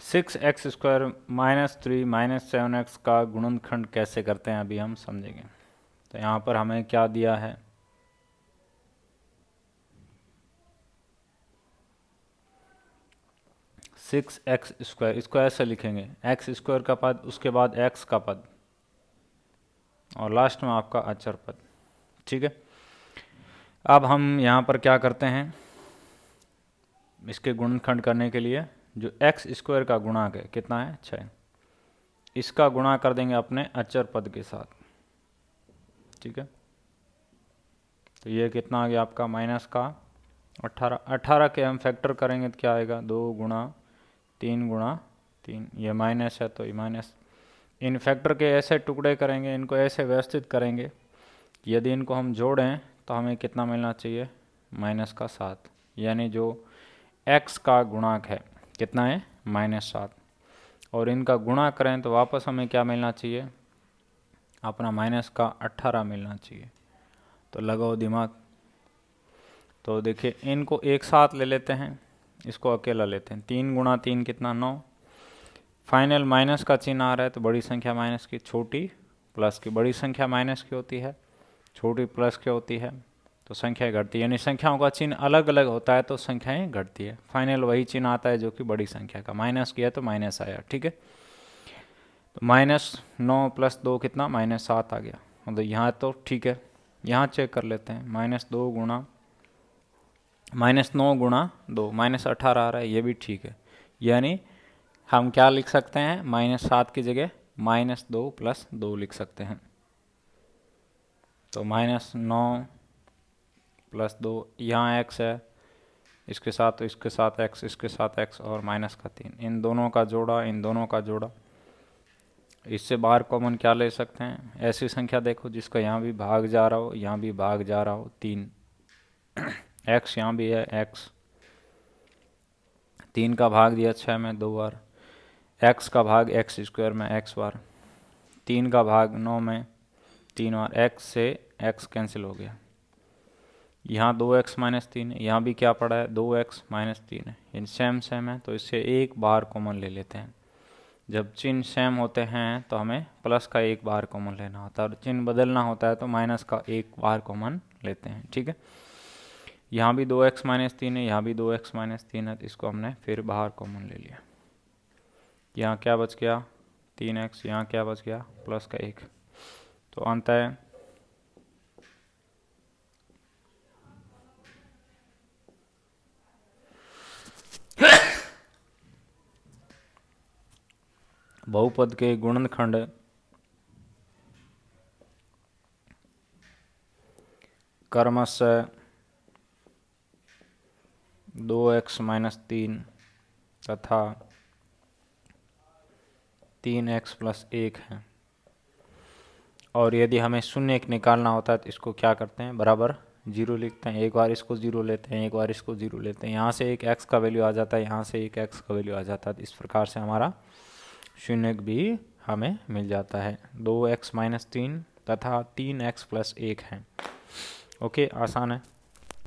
6x² -3 -7x का गुणनखंड कैसे करते हैं अभी हम समझेंगे। तो यहाँ पर हमें क्या दिया है, सिक्स एक्स स्क्वायर, इसको ऐसे लिखेंगे x² का पद, उसके बाद x का पद और लास्ट में आपका अचर पद। ठीक है, अब हम यहाँ पर क्या करते हैं, इसके गुणनखंड करने के लिए जो x² का गुणांक है कितना है 6, इसका गुणा कर देंगे अपने अचर पद के साथ। ठीक है, तो ये कितना आ गया आपका माइनस का 18। 18 के हम फैक्टर करेंगे तो क्या आएगा 2 गुणा 3 गुणा 3, ये माइनस है तो ये माइनस। इन फैक्टर के ऐसे टुकड़े करेंगे, इनको ऐसे व्यवस्थित करेंगे, यदि इनको हम जोड़ें तो हमें कितना मिलना चाहिए माइनस का 7, यानी जो x का गुणांक है कितना है -7, और इनका गुणा करें तो वापस हमें क्या मिलना चाहिए अपना माइनस का 18 मिलना चाहिए। तो लगाओ दिमाग। तो देखिए इनको एक साथ ले लेते हैं, इसको अकेला लेते हैं। 3 गुणा 3 कितना 9, फाइनल माइनस का चिन्ह आ रहा है तो बड़ी संख्या माइनस की, छोटी प्लस की। बड़ी संख्या माइनस की होती है, छोटी प्लस की होती है, तो संख्या घटती है। यानी संख्याओं का चिन्ह अलग अलग होता है तो संख्याएं घटती है। फाइनल वही चिन्ह आता है जो कि बड़ी संख्या का, माइनस किया तो माइनस आया। ठीक है, तो -9 + 2 कितना -7 आ गया। मतलब यहाँ तो ठीक है, यहाँ चेक कर लेते हैं -9 गुणा 2 -18 आ रहा है, ये भी ठीक है। यानी हम क्या लिख सकते हैं -7 की जगह -2 + 2 लिख सकते हैं। तो -9 + 2, यहाँ x है, इसके साथ तो इसके साथ x, इसके साथ x और -3, इन दोनों का जोड़ा, इन दोनों का जोड़ा। इससे बाहर कॉमन क्या ले सकते हैं, ऐसी संख्या देखो जिसका यहाँ भी भाग जा रहा हो, यहाँ भी भाग जा रहा हो, 3 x यहाँ भी है, x 3 का भाग दिया 6 में 2 बार, x का भाग x² में x बार, 3 का भाग 9 में 3 बार, x से x कैंसिल हो गया। यहाँ 2x - 3 है, यहाँ भी क्या पड़ा है 2x - 3 है, इन सेम सेम है तो इससे एक बार कॉमन ले लेते हैं। जब चिन्ह सेम होते हैं तो हमें प्लस का एक बार कॉमन लेना होता है, और चिन्ह बदलना होता है तो माइनस का एक बार कॉमन लेते हैं। ठीक है, यहाँ भी 2x - 3 है, यहाँ भी 2x - 3 है, तो इसको हमने फिर बाहर कॉमन ले लिया। यहाँ क्या बच गया 3x, यहाँ क्या बच गया प्लस का 1। तो अंत है बहुपद के गुणनखंड क्रमशः 2x - 3 तथा 3x + 1 है। और यदि हमें शून्य निकालना होता है तो इसको क्या करते हैं बराबर 0 लिखते हैं। एक बार इसको 0 लेते हैं, एक बार इसको 0 लेते हैं, यहाँ से एक x का वैल्यू आ जाता है, यहाँ से एक x का वैल्यू आ जाता है। तो इस प्रकार से हमारा शून्य भी हमें मिल जाता है। 2x - 3 तथा 3x + 1 है। ओके, आसान है।